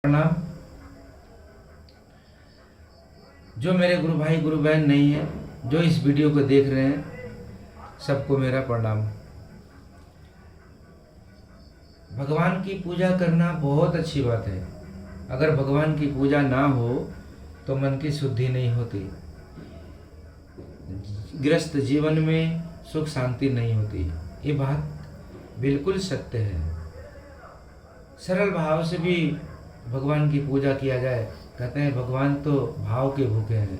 प्रणाम। जो मेरे गुरु भाई गुरु बहन नहीं है, जो इस वीडियो को देख रहे हैं, सबको मेरा प्रणाम। भगवान की पूजा करना बहुत अच्छी बात है। अगर भगवान की पूजा ना हो तो मन की शुद्धि नहीं होती, गृहस्थ जीवन में सुख शांति नहीं होती। ये बात बिल्कुल सत्य है। सरल भाव से भी भगवान की पूजा किया जाए। कहते हैं भगवान तो भाव के भूखे हैं,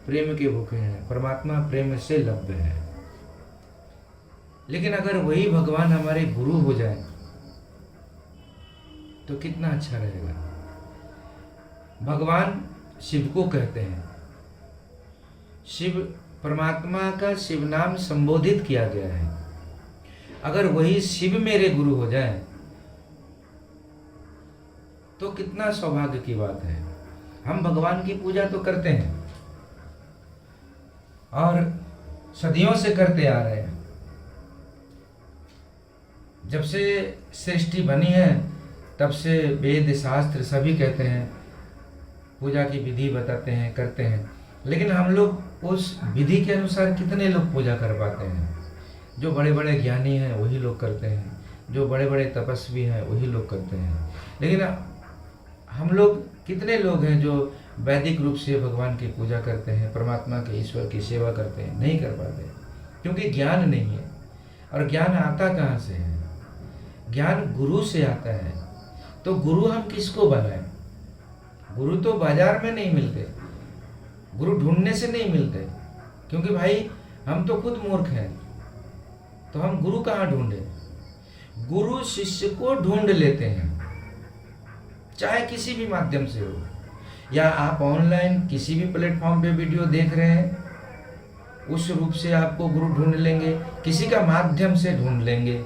प्रेम के भूखे हैं, परमात्मा प्रेम से लभ्य है। लेकिन अगर वही भगवान हमारे गुरु हो जाए तो कितना अच्छा रहेगा। भगवान शिव को कहते हैं, शिव परमात्मा का शिव नाम संबोधित किया गया है। अगर वही शिव मेरे गुरु हो जाए तो कितना सौभाग्य की बात है। हम भगवान की पूजा तो करते हैं और सदियों से करते आ रहे हैं। जब से सृष्टि बनी है तब से वेद शास्त्र सभी कहते हैं, पूजा की विधि बताते हैं, करते हैं। लेकिन हम लोग उस विधि के अनुसार कितने लोग पूजा कर पाते हैं? जो बड़े बड़े ज्ञानी हैं वही लोग करते हैं, जो बड़े बड़े तपस्वी हैं वही लोग करते हैं। लेकिन हम लोग कितने लोग हैं जो वैदिक रूप से भगवान की पूजा करते हैं, परमात्मा के ईश्वर की सेवा करते हैं? नहीं कर पाते, क्योंकि ज्ञान नहीं है। और ज्ञान आता कहाँ से है? ज्ञान गुरु से आता है। तो गुरु हम किसको बनाएं? गुरु तो बाजार में नहीं मिलते, गुरु ढूंढने से नहीं मिलते, क्योंकि भाई हम तो खुद मूर्ख हैं। तो हम गुरु कहाँ ढूंढे? गुरु शिष्य को ढूंढ लेते हैं, चाहे किसी भी माध्यम से हो। या आप ऑनलाइन किसी भी प्लेटफॉर्म पे वीडियो देख रहे हैं, उस रूप से आपको गुरु ढूंढ लेंगे, किसी का माध्यम से ढूंढ लेंगे।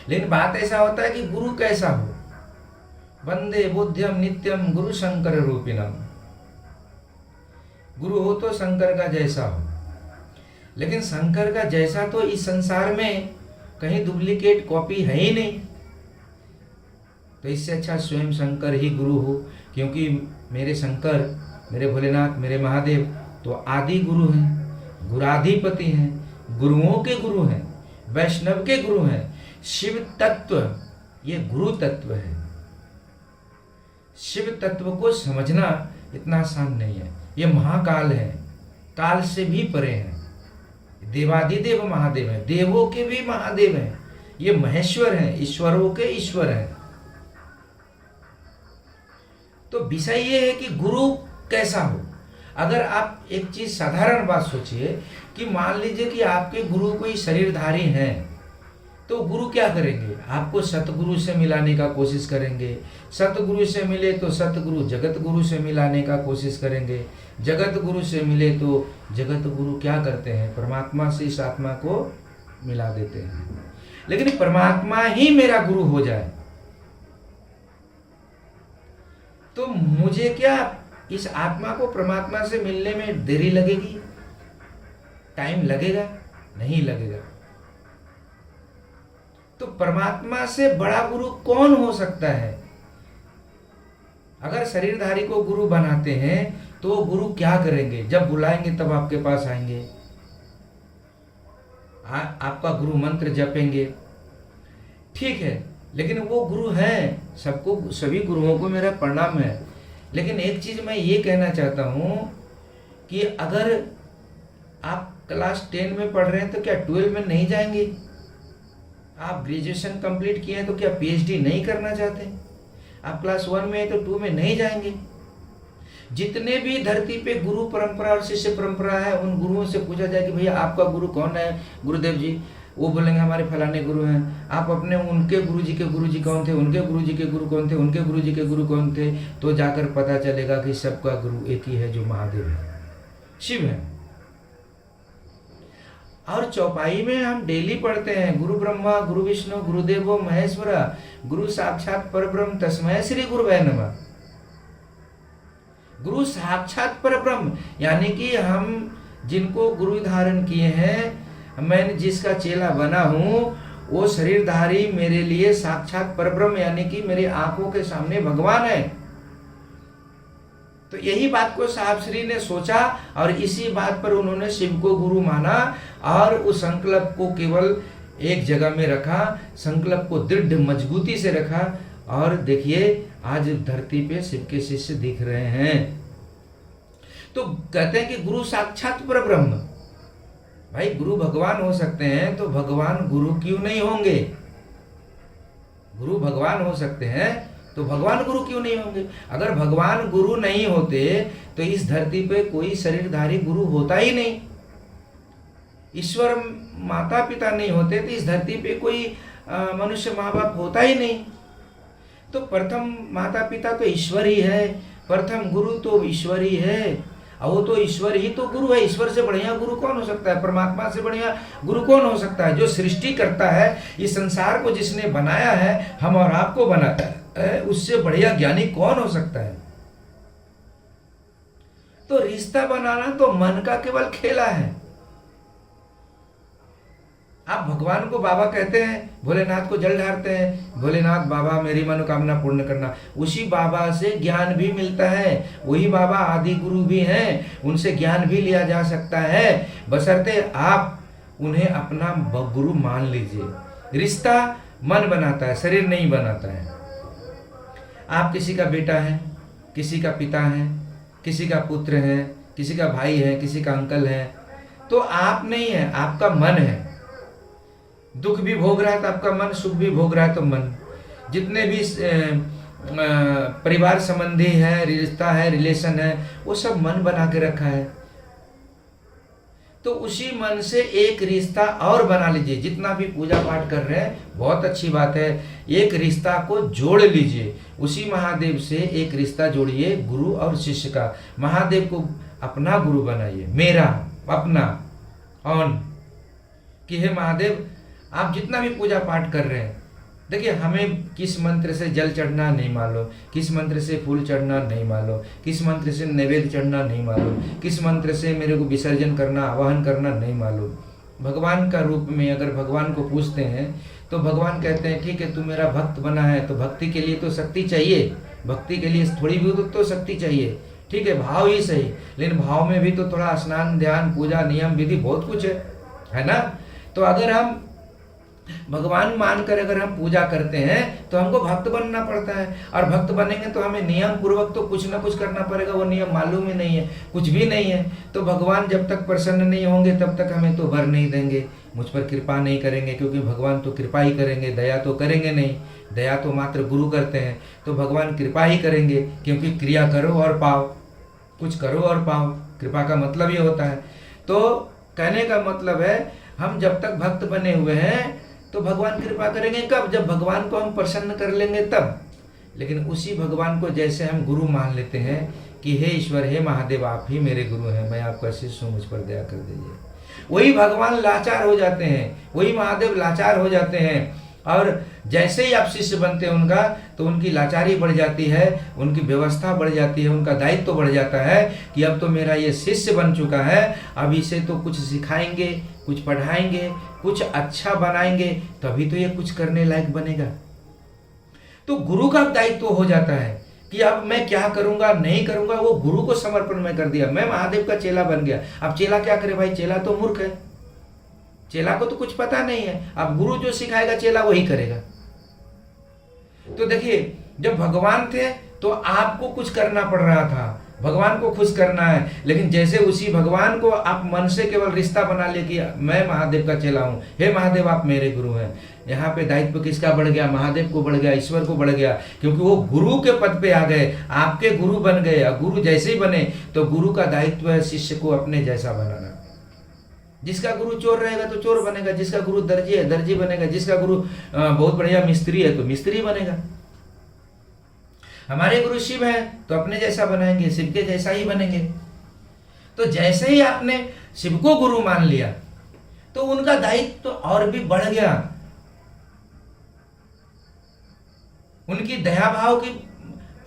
लेकिन बात ऐसा होता है कि गुरु कैसा हो? वंदे बुद्धम नित्यम गुरु शंकर रूपिणम। गुरु हो तो शंकर का जैसा हो। लेकिन शंकर का जैसा तो इस संसार में कहीं डुप्लीकेट कॉपी है ही नहीं। तो इससे अच्छा स्वयं शंकर ही गुरु हो, क्योंकि मेरे शंकर, मेरे भोलेनाथ, मेरे महादेव तो आदि गुरु हैं, गुराधिपति हैं, गुरुओं के गुरु हैं, वैष्णव के गुरु हैं। शिव तत्व ये गुरु तत्व है। शिव तत्व को समझना इतना आसान नहीं है। ये महाकाल है, काल से भी परे हैं। देवादिदेव महादेव हैं, देवों के भी महादेव हैं। ये महेश्वर हैं, ईश्वरों के ईश्वर हैं। तो विषय ये है कि गुरु कैसा हो। अगर आप एक चीज साधारण बात सोचिए कि मान लीजिए कि आपके गुरु कोई शरीरधारी हैं, तो गुरु क्या करेंगे? आपको सतगुरु से मिलाने का कोशिश करेंगे। सतगुरु से मिले तो सतगुरु जगत गुरु से मिलाने का कोशिश करेंगे। जगत गुरु से मिले तो जगत गुरु क्या करते हैं? परमात्मा से इस आत्मा को मिला देते हैं। लेकिन परमात्मा ही मेरा गुरु हो जाए तो मुझे क्या इस आत्मा को परमात्मा से मिलने में देरी लगेगी? टाइम लगेगा? नहीं लगेगा। तो परमात्मा से बड़ा गुरु कौन हो सकता है? अगर शरीरधारी को गुरु बनाते हैं तो गुरु क्या करेंगे? जब बुलाएंगे तब आपके पास आएंगे, आपका गुरु मंत्र जपेंगे, ठीक है। लेकिन वो गुरु हैं, सबको, सभी गुरुओं को मेरा प्रणाम है। लेकिन एक चीज मैं ये कहना चाहता हूं कि अगर आप क्लास 10 में पढ़ रहे हैं तो क्या 12 में नहीं जाएंगे? आप ग्रेजुएशन कंप्लीट किए हैं तो क्या पीएचडी नहीं करना चाहते? आप क्लास 1 में है तो 2 में नहीं जाएंगे? जितने भी धरती पे गुरु परंपरा और शिष्य परंपरा है, उन गुरुओं से पूछा जाए कि भैया आपका गुरु कौन है? गुरुदेव जी। वो बोलेंगे हमारे फलाने गुरु हैं। आप अपने उनके गुरुजी के गुरुजी कौन थे, उनके गुरुजी के गुरु कौन थे, उनके गुरुजी के गुरु कौन थे, तो जाकर पता चलेगा कि सबका गुरु एक ही है, जो महादेव है, शिव है। और चौपाई में हम डेली पढ़ते हैं, गुरु ब्रह्मा गुरु विष्णु गुरुदेवो महेश्वरा गुरु साक्षात परब्रह्म तस्मै श्री गुरुवे नमः। गुरु साक्षात परब्रह्म यानी कि हम जिनको गुरु धारण किए हैं, मैं जिसका चेला बना हूं, वो शरीरधारी मेरे लिए साक्षात परब्रह्म यानी कि मेरी आंखों के सामने भगवान है। तो यही बात को साहब श्री ने सोचा और इसी बात पर उन्होंने शिव को गुरु माना और उस संकल्प को केवल एक जगह में रखा, संकल्प को दृढ़ मजबूती से रखा और देखिए आज धरती पे शिव के शिष्य दिख रहे हैं। तो कहते हैं कि गुरु साक्षात परब्रह्म। भाई गुरु भगवान हो सकते हैं तो भगवान गुरु क्यों नहीं होंगे? गुरु भगवान हो सकते हैं तो भगवान गुरु क्यों नहीं होंगे? अगर भगवान गुरु नहीं होते तो इस धरती पे कोई शरीरधारी गुरु होता ही नहीं। ईश्वर माता पिता नहीं होते तो इस धरती पे कोई मनुष्य माँ बाप होता ही नहीं। तो प्रथम माता पिता तो ईश्वर ही है, प्रथम गुरु तो ईश्वर ही है, और वो तो ईश्वर ही तो गुरु है। ईश्वर से बढ़िया गुरु कौन हो सकता है? परमात्मा से बढ़िया गुरु कौन हो सकता है? जो सृष्टि करता है, इस संसार को जिसने बनाया है, हम और आपको बनाता है, उससे बढ़िया ज्ञानी कौन हो सकता है? तो रिश्ता बनाना तो मन का केवल खेला है। आप भगवान को बाबा कहते हैं, भोलेनाथ को जल ढारते हैं, भोलेनाथ बाबा मेरी मनोकामना पूर्ण करना। उसी बाबा से ज्ञान भी मिलता है, वही बाबा आदि गुरु भी हैं, उनसे ज्ञान भी लिया जा सकता है, बशर्ते आप उन्हें अपना गुरु मान लीजिए। रिश्ता मन बनाता है, शरीर नहीं बनाता है। आप किसी का बेटा है, किसी का पिता है, किसी का पुत्र है, किसी का भाई है, किसी का अंकल है, तो आप नहीं है, आपका मन है। दुख भी भोग रहा है तो आपका मन, सुख भी भोग रहा है तो मन। जितने भी परिवार संबंधी है, रिश्ता है, रिलेशन है, वो सब मन बना के रखा है। तो उसी मन से एक रिश्ता और बना लीजिए। जितना भी पूजा पाठ कर रहे हैं बहुत अच्छी बात है, एक रिश्ता को जोड़ लीजिए। उसी महादेव से एक रिश्ता जोड़िए, गुरु और शिष्य का। महादेव को अपना गुरु बनाइए, मेरा अपना ऑन कि हे महादेव, आप जितना भी पूजा पाठ कर रहे हैं, देखिए हमें किस मंत्र से जल चढ़ना नहीं मालूम, किस मंत्र से फूल चढ़ना नहीं मालूम, किस मंत्र से नैवेद्य चढ़ना नहीं मालूम, किस मंत्र से मेरे को विसर्जन करना, आवाहन करना नहीं मालूम। भगवान का रूप में अगर भगवान को पूछते हैं तो भगवान कहते हैं ठीक है, तू मेरा भक्त बना है तो भक्ति के लिए तो शक्ति चाहिए, भक्ति के लिए थोड़ी भी तो शक्ति चाहिए। ठीक है, भाव ही सही, लेकिन भाव में भी तो थोड़ा स्नान, ध्यान, पूजा, नियम, विधि बहुत कुछ है ना। तो अगर हम भगवान मानकर अगर हम पूजा करते हैं तो हमको भक्त बनना पड़ता है, और भक्त बनेंगे तो हमें नियम पूर्वक तो कुछ ना कुछ करना पड़ेगा। वो नियम मालूम ही नहीं है, कुछ भी नहीं है। तो भगवान जब तक प्रसन्न नहीं होंगे तब तक हमें तो वर नहीं देंगे, मुझ पर कृपा नहीं करेंगे, क्योंकि भगवान तो कृपा ही करेंगे, दया तो करेंगे नहीं। दया तो मात्र गुरु करते हैं, तो भगवान कृपा ही करेंगे, क्योंकि क्रिया करो और पाओ, कुछ करो और पाओ, कृपा का मतलब ये होता है। तो कहने का मतलब है हम जब तक भक्त बने हुए हैं तो भगवान कृपा करेंगे। कब? जब भगवान को हम प्रसन्न कर लेंगे तब। लेकिन उसी भगवान को जैसे हम गुरु मान लेते हैं कि हे ईश्वर, हे महादेव, आप ही मेरे गुरु हैं, मैं आपका शिष्य हूँ, मुझ पर दया कर दीजिए, वही भगवान लाचार हो जाते हैं, वही महादेव लाचार हो जाते हैं। और जैसे ही आप शिष्य बनते हैं उनका, तो उनकी लाचारी बढ़ जाती है, उनकी व्यवस्था बढ़ जाती है, उनका दायित्व तो बढ़ जाता है कि अब तो मेरा ये शिष्य बन चुका है, अब इसे तो कुछ सिखाएंगे, कुछ पढ़ाएंगे, कुछ अच्छा बनाएंगे, तभी तो ये कुछ करने लायक बनेगा। तो गुरु का दायित्व हो जाता है कि अब मैं क्या करूंगा, नहीं करूंगा, वो गुरु को समर्पण में कर दिया। मैं महादेव का चेला बन गया। अब चेला क्या करे भाई? चेला तो मूर्ख है, चेला को तो कुछ पता नहीं है। अब गुरु जो सिखाएगा चेला वही करेगा। तो देखिए, जब भगवान थे तो आपको कुछ करना पड़ रहा था, भगवान को खुश करना है। लेकिन जैसे उसी भगवान को आप मन से केवल रिश्ता बना ले कि मैं महादेव का चेला हूँ, हे महादेव आप मेरे गुरु हैं, यहाँ पे दायित्व किसका बढ़ गया? महादेव को बढ़ गया, ईश्वर को बढ़ गया, क्योंकि वो गुरु के पद पे आ गए, आपके गुरु बन गए। गुरु जैसे ही बने तो गुरु का दायित्व है शिष्य को अपने जैसा बनाना। जिसका गुरु चोर रहेगा तो चोर बनेगा, जिसका गुरु दर्जी है दर्जी बनेगा, जिसका गुरु बहुत बढ़िया मिस्त्री है तो मिस्त्री बनेगा। हमारे गुरु शिव है तो अपने जैसा बनाएंगे, शिव के जैसा ही बनेंगे। तो जैसे ही आपने शिव को गुरु मान लिया तो उनका दायित्व तो और भी बढ़ गया, उनकी दया भाव की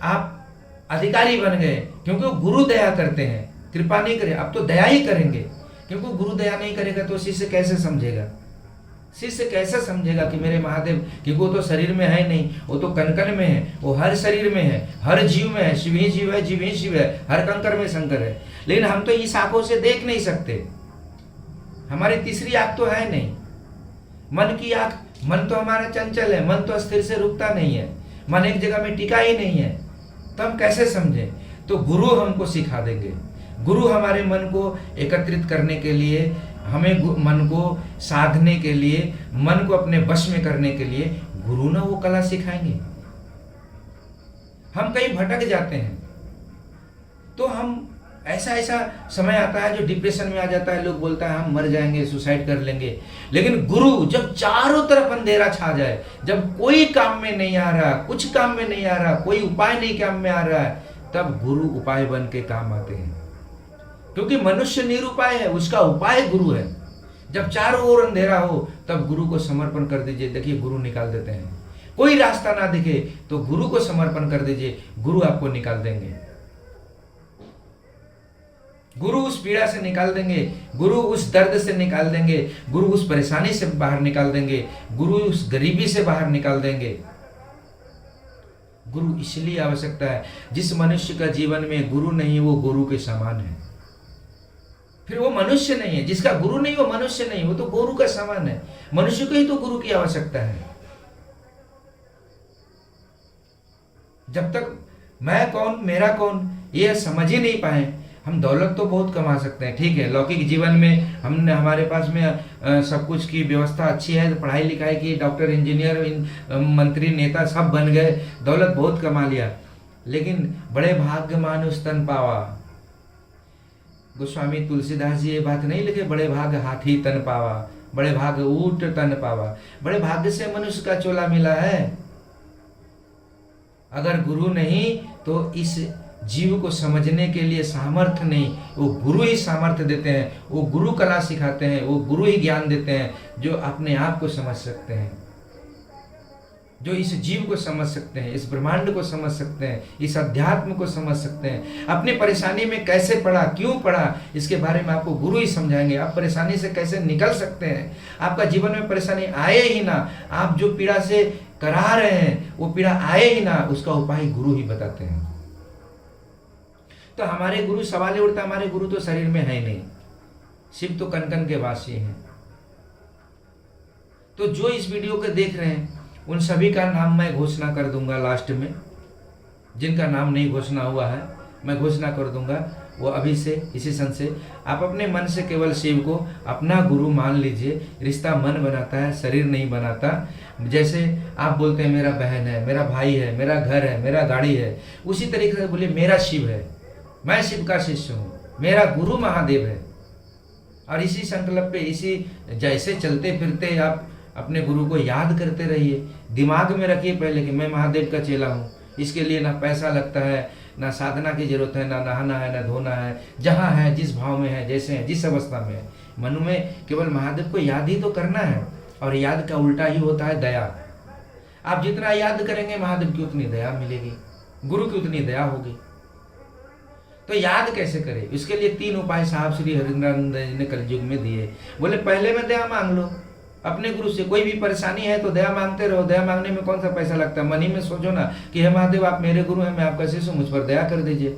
आप अधिकारी बन गए, क्योंकि वो गुरु दया करते हैं, कृपा नहीं करे। अब तो दया ही करेंगे, क्योंकि गुरु दया नहीं करेगा तो शिष्य कैसे समझेगा? शिष्य कैसे समझेगा कि मेरे महादेव, कि वो तो शरीर में है नहीं, वो तो कण-कण में है, वो हर शरीर में है, हर जीव में है, शिव ही जीव है, जीव ही शिव है, हर कंकर में शंकर है। लेकिन हम तो इस आंखों से देख नहीं सकते, हमारी तीसरी आंख तो है नहीं, मन की आंख। मन तो हमारा चंचल है, मन तो स्थिर से रुकता नहीं है, मन एक जगह में टिका ही नहीं है, तो हम कैसे समझें? तो गुरु हमको सिखा देंगे। गुरु हमारे मन को एकत्रित करने के लिए, हमें मन को साधने के लिए, मन को अपने वश में करने के लिए गुरु ना वो कला सिखाएंगे। हम कहीं भटक जाते हैं तो हम ऐसा समय आता है जो डिप्रेशन में आ जाता है, लोग बोलता है हम मर जाएंगे, सुसाइड कर लेंगे। लेकिन गुरु, जब चारों तरफ अंधेरा छा जाए, जब कोई काम में नहीं आ रहा, कुछ काम में नहीं आ रहा, कोई उपाय नहीं काम में आ रहा है, तब गुरु उपाय बन के काम आते हैं। क्योंकि मनुष्य निरुपाय है, उसका उपाय गुरु है। जब चारों ओर अंधेरा हो तब गुरु को समर्पण कर दीजिए। देखिए गुरु निकाल देते हैं। कोई रास्ता ना दिखे तो गुरु को समर्पण कर दीजिए, गुरु आपको निकाल देंगे। गुरु उस पीड़ा से निकाल देंगे, गुरु उस दर्द से निकाल देंगे, गुरु उस परेशानी से बाहर निकाल देंगे, गुरु उस गरीबी से बाहर निकाल देंगे। गुरु इसलिए आवश्यकता है, जिस मनुष्य का जीवन में गुरु नहीं वो गुरु के समान है, फिर वो मनुष्य नहीं है। जिसका गुरु नहीं वो मनुष्य नहीं, वो तो गुरु का समान है। मनुष्य को ही तो गुरु की आवश्यकता है। जब तक मैं कौन, मेरा कौन, ये समझ ही नहीं पाए, हम दौलत तो बहुत कमा सकते हैं, ठीक है, लौकिक जीवन में हमने, हमारे पास में सब कुछ की व्यवस्था अच्छी है, पढ़ाई लिखाई की, डॉक्टर, इंजीनियर, मंत्री, नेता सब बन गए, दौलत बहुत कमा लिया, लेकिन बड़े भाग्य मानुष तन पावा। गोस्वामी तुलसीदास जी ये बात नहीं लिखे, बड़े भाग्य हाथी तन पावा, बड़े भाग्य ऊंट तन पावा। बड़े भाग्य से मनुष्य का चोला मिला है। अगर गुरु नहीं तो इस जीव को समझने के लिए सामर्थ्य नहीं, वो गुरु ही सामर्थ्य देते हैं, वो गुरु कला सिखाते हैं, वो गुरु ही ज्ञान देते हैं, जो अपने आप को समझ सकते हैं, जो इस जीव को समझ सकते हैं, इस ब्रह्मांड को समझ सकते हैं, इस अध्यात्म को समझ सकते हैं। अपनी परेशानी में कैसे पड़ा, क्यों पड़ा, इसके बारे में आपको गुरु ही समझाएंगे। आप परेशानी से कैसे निकल सकते हैं, आपका जीवन में परेशानी आए ही ना, आप जो पीड़ा से करा रहे हैं वो पीड़ा आए ही ना, उसका उपाय गुरु ही बताते हैं। तो हमारे गुरु, सवाल उठता, हमारे गुरु तो शरीर में है नहीं, शिव तो कण-कण के वासी हैं। तो जो इस वीडियो को देख रहे हैं उन सभी का नाम मैं घोषणा कर दूंगा लास्ट में। जिनका नाम नहीं घोषणा हुआ है मैं घोषणा कर दूंगा, वो अभी से इसी क्षण से आप अपने मन से केवल शिव को अपना गुरु मान लीजिए। रिश्ता मन बनाता है, शरीर नहीं बनाता। जैसे आप बोलते हैं मेरा बहन है, मेरा भाई है, मेरा घर है, मेरा गाड़ी है, उसी तरीके से बोलिए मेरा शिव है, मैं शिव का शिष्य हूँ, मेरा गुरु महादेव है। और इसी संकल्प पे, इसी जैसे चलते फिरते आप अपने गुरु को याद करते रहिए। दिमाग में रखिए पहले कि मैं महादेव का चेला हूँ। इसके लिए ना पैसा लगता है, ना साधना की जरूरत है, ना नहाना है, ना धोना है। जहाँ है, जिस भाव में है, जैसे है, जिस अवस्था में है, मन में केवल महादेव को याद ही तो करना है। और याद का उल्टा ही होता है दया। आप जितना याद करेंगे महादेव की उतनी दया मिलेगी, गुरु की उतनी दया होगी। तो याद कैसे करें, इसके लिए 3 उपाय साहब श्री हरिंद्रानंद जी ने कलयुग में दिए। बोले पहले में दया मांग लो अपने गुरु से। कोई भी परेशानी है तो दया मांगते रहो। दया मांगने में कौन सा पैसा लगता है। मन ही में सोचो ना कि हे महादेव आप मेरे गुरु हैं, मैं आपका शिष्य हूँ, मुझ पर दया कर दीजिए।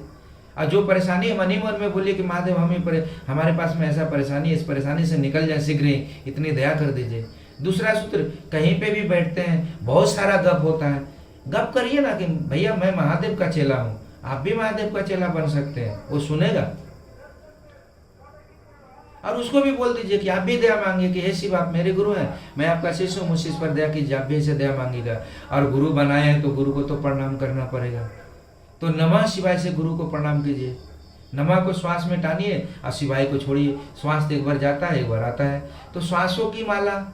और जो परेशानी है मन ही मन में बोलिए कि महादेव हमारे पास में ऐसा परेशानी है, इस परेशानी से निकल जाए शीघ्र ही, इतनी दया कर दीजिए। दूसरा सूत्र, कहीं पे भी बैठते हैं बहुत सारा गप होता है, गप करिए ना कि भैया मैं महादेव का चेला हूँ, आप भी महादेव का चेला बन सकते हैं। वो सुनेगा। और उसको भी बोल दीजिए कि आप भी दया मांगिए कि हे शिव आप मेरे गुरु हैं, मैं आपका शिष्य हूँ, मुझ शिष्य पर दया कीजिए। आप भी ऐसे दया मांगिएगा। और गुरु बनाए हैं तो गुरु को तो प्रणाम करना पड़ेगा। तो नमः शिवाय से गुरु को प्रणाम कीजिए। नमः को श्वास में टानिए और शिवाय को छोड़िए। श्वास एक बार जाता है, एक बार आता है। तो श्वासों की माला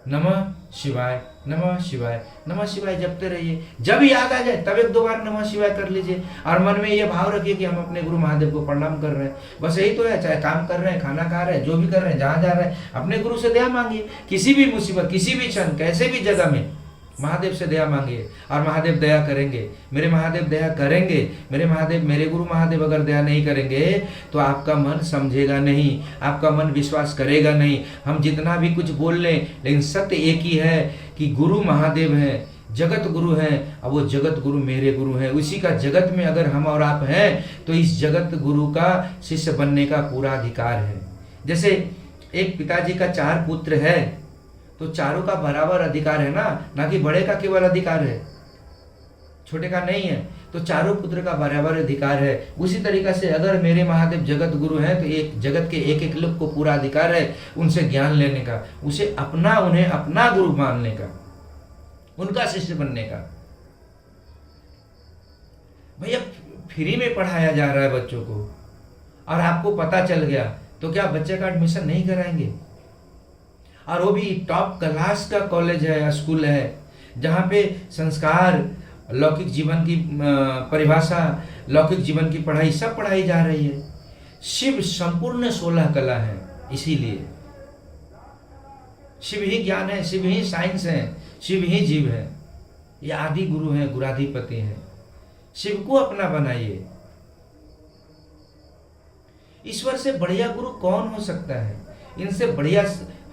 नमः शिवाय, नमः शिवाय, नमः शिवाय जपते रहिए। जब याद आ जाए तब 1-2 बार नमः शिवाय कर लीजिए। और मन में ये भाव रखिए कि हम अपने गुरु महादेव को प्रणाम कर रहे हैं। बस यही तो है, चाहे काम कर रहे हैं, खाना खा रहे हैं, जो भी कर रहे हैं, जहाँ जा रहे हैं, अपने गुरु से दया मांगिए। किसी भी मुसीबत, किसी भी क्षण, कैसे भी जगह में महादेव से दया मांगिए और महादेव दया करेंगे। मेरे महादेव दया करेंगे। मेरे महादेव, मेरे गुरु महादेव अगर दया नहीं करेंगे तो आपका मन समझेगा नहीं, आपका मन विश्वास करेगा नहीं। हम जितना भी कुछ बोल लें, लेकिन सत्य एक ही है कि गुरु महादेव हैं, जगत गुरु हैं, और वो जगत गुरु मेरे गुरु हैं। उसी का जगत में अगर हम और आप हैं तो इस जगत गुरु का शिष्य बनने का पूरा अधिकार है। जैसे एक पिताजी का 4 पुत्र है तो चारों का बराबर अधिकार है ना कि बड़े का केवल अधिकार है, छोटे का नहीं है। तो चारों पुत्र का बराबर अधिकार है। उसी तरीका से अगर मेरे महादेव जगत गुरु हैं तो एक जगत के एक एक लोग को पूरा अधिकार है उनसे ज्ञान लेने का, उसे उन्हें अपना गुरु मानने का, उनका शिष्य बनने का। भैया फ्री में पढ़ाया जा रहा है बच्चों को और आपको पता चल गया तो क्या बच्चे का एडमिशन नहीं कराएंगे? और वो भी टॉप क्लास का कॉलेज है, स्कूल है, जहाँ पे संस्कार, लौकिक जीवन की परिभाषा, लौकिक जीवन की पढ़ाई सब पढ़ाई जा रही है। शिव संपूर्ण 16 कला है, इसीलिए शिव ही ज्ञान है, शिव ही साइंस है, शिव ही जीव है। ये आदि गुरु हैं, गुराधिपति हैं। शिव को अपना बनाइए। ईश्वर से बढ़िया गुरु कौन हो सकता है? इनसे बढ़िया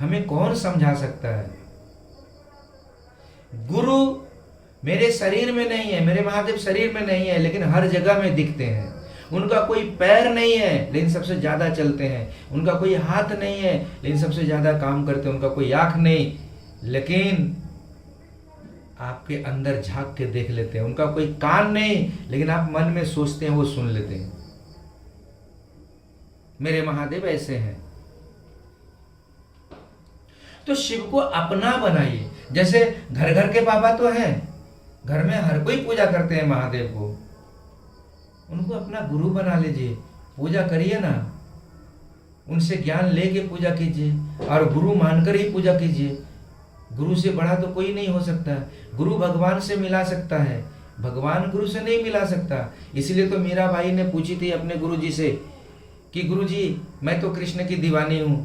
हमें कौन समझा सकता है? गुरु मेरे शरीर में नहीं है, मेरे महादेव शरीर में नहीं है, लेकिन हर जगह में दिखते हैं। उनका कोई पैर नहीं है लेकिन सबसे ज्यादा चलते हैं। उनका कोई हाथ नहीं है लेकिन सबसे ज्यादा काम करते हैं। उनका कोई आंख नहीं लेकिन आपके अंदर झांक के देख लेते हैं। उनका कोई कान नहीं लेकिन आप मन में सोचते हैं वो सुन लेते हैं। मेरे महादेव ऐसे हैं। तो शिव को अपना बनाइए। जैसे घर घर के बाबा तो हैं, घर में हर कोई पूजा करते हैं महादेव को, उनको अपना गुरु बना लीजिए, पूजा करिए ना, उनसे ज्ञान लेके पूजा कीजिए और गुरु मानकर ही पूजा कीजिए। गुरु से बड़ा तो कोई नहीं हो सकता। गुरु भगवान से मिला सकता है, भगवान गुरु से नहीं मिला सकता। इसलिए तो मीरा बाई ने पूछी थी अपने गुरु जी से कि गुरु जी मैं तो कृष्ण की दीवानी हूँ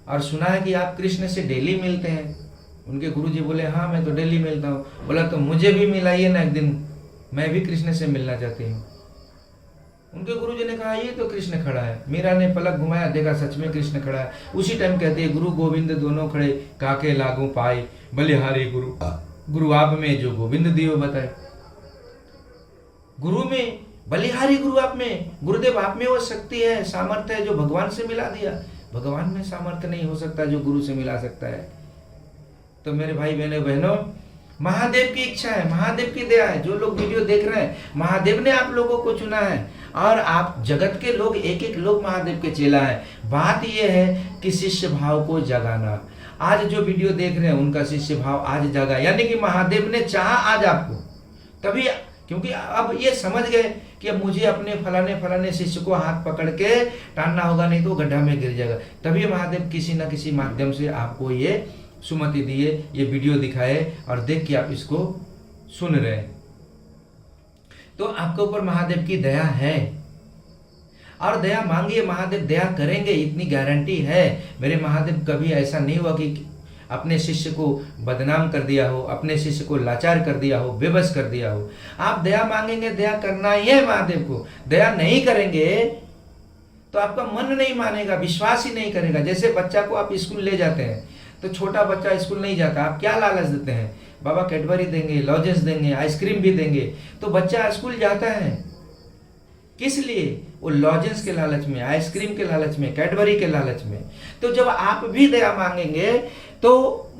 और सुना है कि आप कृष्ण से डेली मिलते हैं। उनके गुरु जी बोले हाँ मैं तो डेली मिलता हूँ। बोला तो मुझे भी मिलाइए ना एक दिन, मैं भी कृष्ण से मिलना चाहती हूँ। उनके गुरु जी ने कहा ये तो कृष्ण खड़ा है। मीरा ने पलक घुमाया, देखा सच में कृष्ण खड़ा है। उसी टाइम कहती है गुरु गोविंद दोनों खड़े, काके लागू पाए बलिहारी गुरु, गुरु आप में जो गोविंद दियो बताए। गुरु में बलिहारी गुरु आप में, गुरुदेव आप में वो शक्ति है, सामर्थ्य है जो भगवान से मिला दिया। भगवान में सामर्थ्य नहीं हो सकता जो गुरु से मिला सकता है। तो मेरे भाई बहनों, महादेव की इच्छा है, महादेव की दया है। जो लोग वीडियो देख रहे हैं, महादेव ने आप लोगों को चुना है और आप जगत के लोग एक एक लोग महादेव के चेला है। बात यह है कि शिष्य भाव को जगाना। आज जो वीडियो देख रहे हैं उनका शिष्य भाव आज जगा, यानी कि महादेव ने चाहा आज आपको, तभी, क्योंकि अब ये समझ गए कि अब मुझे अपने फलाने शिष्य को हाथ पकड़ के टानना होगा, नहीं तो गड्ढा में गिर जाएगा। तभी महादेव किसी न किसी माध्यम से आपको ये सुमति दिए, ये वीडियो दिखाए और देख के आप इसको सुन रहे हैं। तो आपके ऊपर महादेव की दया है और दया मांगिए, महादेव दया करेंगे, इतनी गारंटी है। मेरे महादेव कभी ऐसा नहीं हुआ कि अपने शिष्य को बदनाम कर दिया हो, अपने शिष्य को लाचार कर दिया हो, बेबस कर दिया हो। आप दया मांगेंगे, दया करना ही है महादेव को। दया नहीं करेंगे तो आपका मन नहीं मानेगा, विश्वास ही नहीं करेगा। जैसे बच्चा को आप स्कूल ले जाते हैं तो छोटा बच्चा स्कूल नहीं जाता, आप क्या लालच देते हैं? बाबा कैडबरी देंगे, लॉजेंस देंगे, आइसक्रीम भी देंगे, तो बच्चा स्कूल जाता है। किस लिए? वो लॉजेंस के लालच में, आइसक्रीम के लालच में, कैडबरी के लालच में। तो जब आप भी दया मांगेंगे तो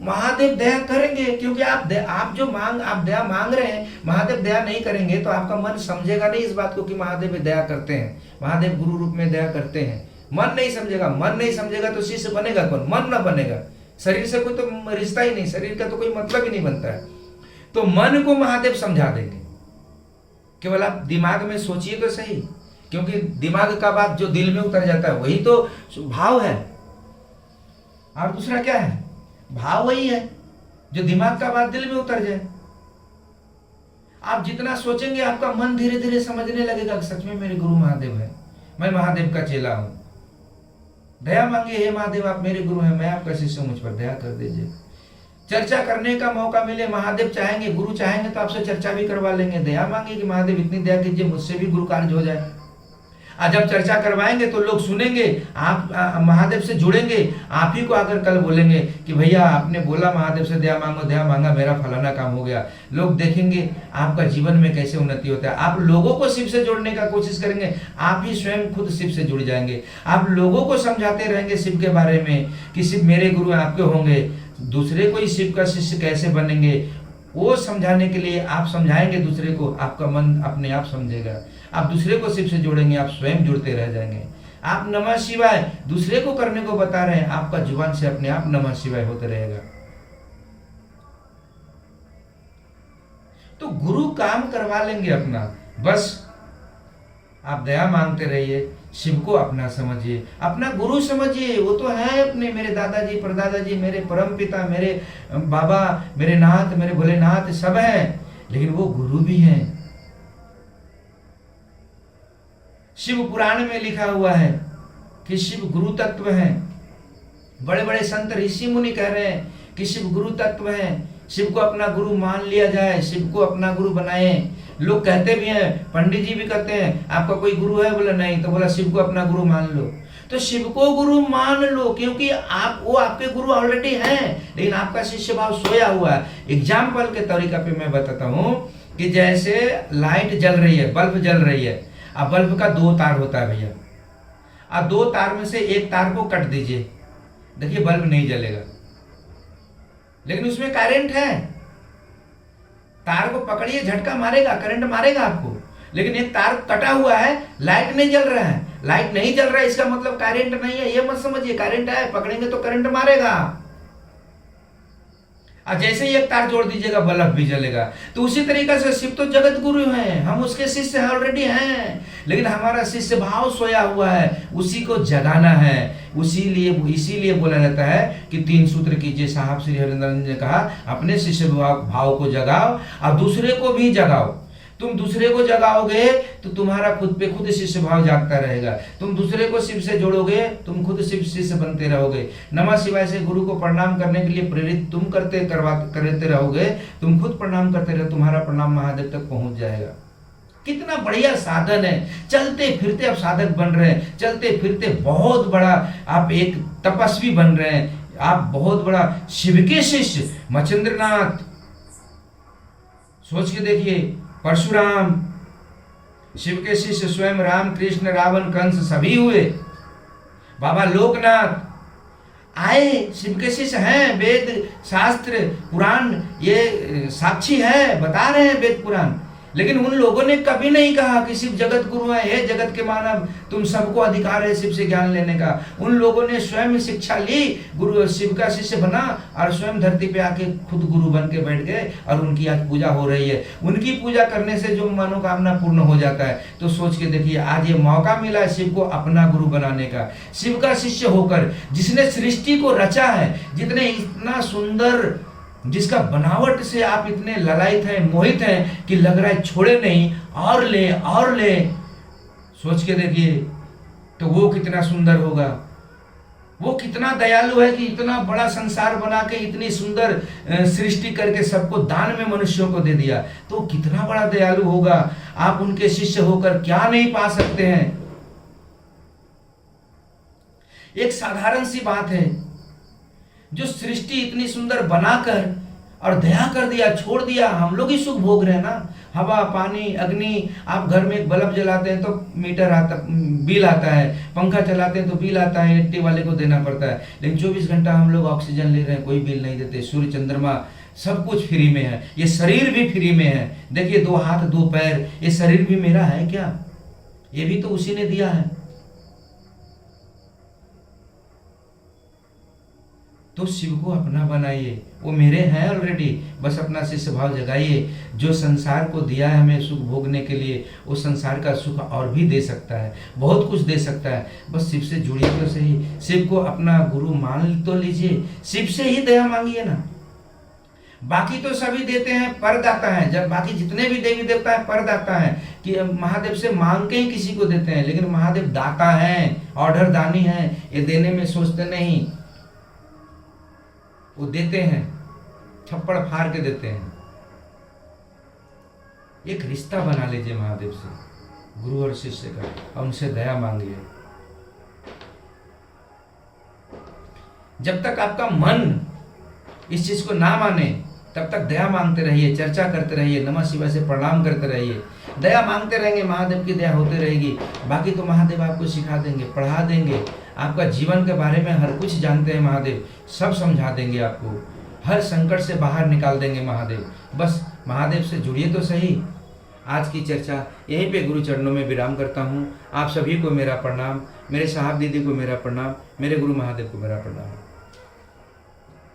महादेव दया करेंगे, क्योंकि आप दया मांग रहे हैं। महादेव दया नहीं करेंगे तो आपका मन समझेगा नहीं इस बात को कि महादेव दया करते हैं, महादेव गुरु रूप में दया करते हैं। मन नहीं समझेगा, मन नहीं समझेगा तो शिष्य बनेगा कौन? मन न बनेगा। शरीर से कोई तो रिश्ता ही नहीं, शरीर का तो कोई मतलब ही नहीं बनता है। तो मन को महादेव समझा देंगे। केवल आप दिमाग में सोचिए तो सही, क्योंकि दिमाग का बात जो दिल में उतर जाता है वही तो भाव है। और दूसरा क्या है? भाव वही है जो दिमाग का बात दिल में उतर जाए। आप जितना सोचेंगे आपका मन धीरे धीरे समझने लगेगा सच में मेरे गुरु महादेव है, मैं महादेव का चेला हूं। दया मांगे, हे महादेव आप मेरे गुरु हैं, मैं आपका शिष्य हूं, मुझ पर दया कर दीजिए। चर्चा करने का मौका मिले, महादेव चाहेंगे, गुरु चाहेंगे तो आपसे चर्चा भी करवा लेंगे। दया मांगे कि महादेव इतनी दया कीजिए मुझसे भी गुरु कार्य हो जाए। और जब चर्चा करवाएंगे तो लोग सुनेंगे, आप महादेव से जुड़ेंगे, आप ही को आकर कल बोलेंगे कि भैया आपने बोला महादेव से दया मांगो, दया मांगा, मेरा फलाना काम हो गया। लोग देखेंगे आपका जीवन में कैसे उन्नति होता है। आप लोगों को शिव से जोड़ने का कोशिश करेंगे, आप ही स्वयं खुद शिव से जुड़ जाएंगे। आप लोगों को समझाते रहेंगे शिव के बारे में कि शिव मेरे गुरु आपके होंगे, दूसरे को ही शिव का शिष्य कैसे बनेंगे, वो समझाने के लिए आप समझाएंगे दूसरे को, आपका मन अपने आप समझेगा। आप दूसरे को शिव से जोड़ेंगे, आप स्वयं जुड़ते रह जाएंगे। आप नमः शिवाय दूसरे को करने को बता रहे हैं, आपका जुबान से अपने आप नमः शिवाय होते रहेगा। तो गुरु काम करवा लेंगे अपना, बस आप दया मांगते रहिए, शिव को अपना समझिए, अपना गुरु समझिए। वो तो है अपने, मेरे दादाजी, परदादाजी, मेरे परम पिता, मेरे बाबा, मेरे नाथ, मेरे भोलेनाथ सब हैं, लेकिन वो गुरु भी हैं। शिव पुराण में लिखा हुआ है कि शिव गुरु तत्व हैं। बड़े बड़े संत ऋषि मुनि कह रहे हैं कि शिव गुरु तत्व हैं, शिव को अपना गुरु मान लिया जाए, शिव को अपना गुरु बनाए। लोग कहते भी हैं, पंडित जी भी कहते हैं आपका कोई गुरु है, बोला नहीं, तो बोला शिव को अपना गुरु मान लो। तो शिव को गुरु मान लो, क्योंकि आप वो आपके गुरु ऑलरेडी हैं, लेकिन आपका शिष्य भाव सोया हुआ है। एग्जाम्पल के तरीका पे मैं बताता हूँ कि जैसे लाइट जल रही है, बल्ब जल रही है, अब बल्ब का 2 तार होता है भैया, अब 2 तार में से एक तार को कट दीजिए, देखिए बल्ब नहीं जलेगा, लेकिन उसमें करंट है, तार को पकड़िए, झटका मारेगा, करंट मारेगा आपको, लेकिन एक तार कटा हुआ है, लाइट नहीं जल रहा है। लाइट नहीं जल रहा है इसका मतलब करंट नहीं है, ये मत समझिए, करंट है, पकड़ेंगे तो करंट मारेगा। और जैसे ही एक तार जोड़ दीजिएगा बल्ब भी जलेगा। तो उसी तरीके से शिव तो जगत गुरु हैं, हम उसके शिष्य ऑलरेडी हैं, लेकिन हमारा शिष्य भाव सोया हुआ है, उसी को जगाना है। इसीलिए बोला जाता है कि 3 सूत्र कीजिए। साहब श्री हरिंद्र ने कहा अपने शिष्य भाव को जगाओ और दूसरे को भी जगाओ। तुम दूसरे को जगाओगे तो तुम्हारा खुद पे खुद शिष्य भाव जागता रहेगा। तुम दूसरे को शिव से जोड़ोगे, तुम खुद शिव शिष्य बनते रहोगे। नमः शिवाय से गुरु को प्रणाम करने के लिए प्रेरित तुम करते रहोगे, तुम खुद प्रणाम करते रहो, तुम्हारा प्रणाम महादेव तक पहुंच जाएगा। कितना बढ़िया साधन है, चलते फिरते आप साधक बन रहे हैं, चलते फिरते बहुत बड़ा आप एक तपस्वी बन रहे हैं, आप बहुत बड़ा शिव के शिष्य। मच्छिंद्रनाथ सोच के देखिए, परशुराम शिव के शिष्य स्वयं राम, कृष्ण, रावण, कंस सभी हुए। बाबा लोकनाथ आए, शिव के शिष्य हैं, वेद शास्त्र पुराण ये साक्षी है, बता रहे हैं वेद पुराण। लेकिन उन लोगों ने कभी नहीं कहा कि शिव जगत गुरु है, हे जगत के मानव तुम सबको अधिकार है शिव से ज्ञान लेने का। उन लोगों ने स्वयं शिक्षा ली, गुरु शिव का शिष्य बना और स्वयं धरती पे आके खुद गुरु बन के बैठ गए और उनकी आज पूजा हो रही है। उनकी पूजा करने से जो मनोकामना पूर्ण हो जाता है। तो सोच के देखिए, आज ये मौका मिला है शिव को अपना गुरु बनाने का, शिव का शिष्य होकर, जिसने सृष्टि को रचा है, जितने इतना सुंदर, जिसका बनावट से आप इतने ललायित हैं, मोहित हैं कि लग रहा है छोड़े नहीं, और ले। सोच के देखिए तो वो कितना सुंदर होगा, वो कितना दयालु है कि इतना बड़ा संसार बना के इतनी सुंदर सृष्टि करके सबको दान में मनुष्यों को दे दिया। तो कितना बड़ा दयालु होगा। आप उनके शिष्य होकर क्या नहीं पा सकते हैं। एक साधारण सी बात है, जो सृष्टि इतनी सुंदर बनाकर और दया कर दिया, छोड़ दिया, हम लोग ही सुख भोग रहे हैं ना। हवा, पानी, अग्नि, आप घर में एक बल्ब जलाते हैं तो मीटर आता, बिल आता है, पंखा चलाते हैं तो बिल आता है, इलेक्ट्रिक वाले को देना पड़ता है। लेकिन 24 घंटा हम लोग ऑक्सीजन ले रहे हैं, कोई बिल नहीं देते। सूर्य चंद्रमा सब कुछ फ्री में है, ये शरीर भी फ्री में है। देखिए 2 हाथ 2 पैर, ये शरीर भी मेरा है क्या? ये भी तो उसी ने दिया है। तो शिव को अपना बनाइए, वो मेरे हैं ऑलरेडी, बस अपना शिष्य भाव जगाइए। जो संसार को दिया है हमें सुख भोगने के लिए, वो संसार का सुख और भी दे सकता है, बहुत कुछ दे सकता है। बस शिव से जुड़िए तो सही, शिव को अपना गुरु मान तो लीजिए, शिव से ही दया मांगिए ना। बाकी तो सभी देते हैं, परदाता है। जब बाकी जितने भी देवी देवता है परदाता है, कि महादेव से मांग के ही किसी को देते हैं, लेकिन महादेव दाता है, ऑर्डर दानी है, ये देने में सोचते नहीं, वो देते हैं। थप्पड़ फाड़ के देते हैं। एक रिश्ता बना लीजिए महादेव से, गुरु और शिष्य का, और उनसे दया मांगिए। जब तक आपका मन इस चीज को ना माने तब तक दया मांगते रहिए, चर्चा करते रहिए, नमः शिवाय से प्रणाम करते रहिए। दया मांगते रहेंगे, महादेव की दया होती रहेगी। बाकी तो महादेव आपको सिखा देंगे, पढ़ा देंगे। आपका जीवन के बारे में हर कुछ जानते हैं महादेव, सब समझा देंगे आपको, हर संकट से बाहर निकाल देंगे महादेव। बस महादेव से जुड़िए तो सही। आज की चर्चा यहीं पे गुरु चरणों में विराम करता हूँ। आप सभी को मेरा प्रणाम, मेरे साहब दीदी को मेरा प्रणाम, मेरे गुरु महादेव को मेरा प्रणाम।